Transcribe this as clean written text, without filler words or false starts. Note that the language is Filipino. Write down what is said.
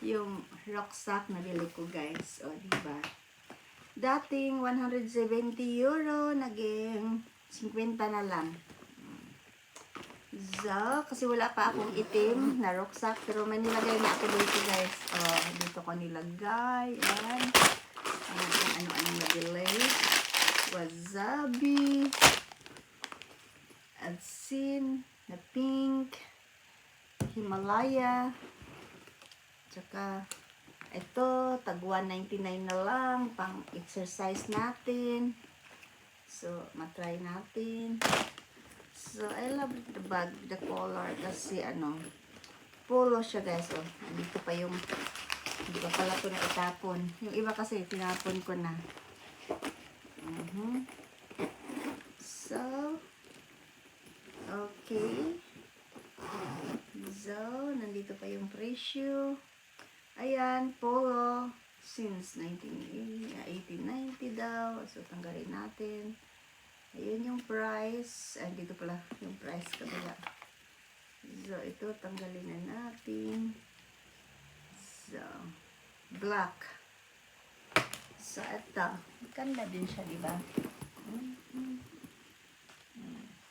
yung rucksack na bili ko, guys. O, diba? Dating 170 euro, naging 50 na lang. So, kasi wala pa akong itim na rucksack, pero may nilagay na ako dito, guys. O, dito ko nilagay. Ayan. Ano-ano nabili. Wasabi. Adsin. Na pink. Himalaya. Tsaka, ito, tag 199 na lang, pang exercise natin. So, matry natin. So, I love the bag, the color, kasi polo siya, guys. Oh, dito pa yung, hindi pa pala ito na itapon. Yung iba kasi, tinapon ko na. So, okay. So, nandito pa yung presyo. Ayan, polo. Since 1890 daw. So, tanggalin natin. Ayun yung price. Ay, dito pala yung price kabila. So, ito, tanggalin na natin. So, black. So, ito. Ganda din siya, diba?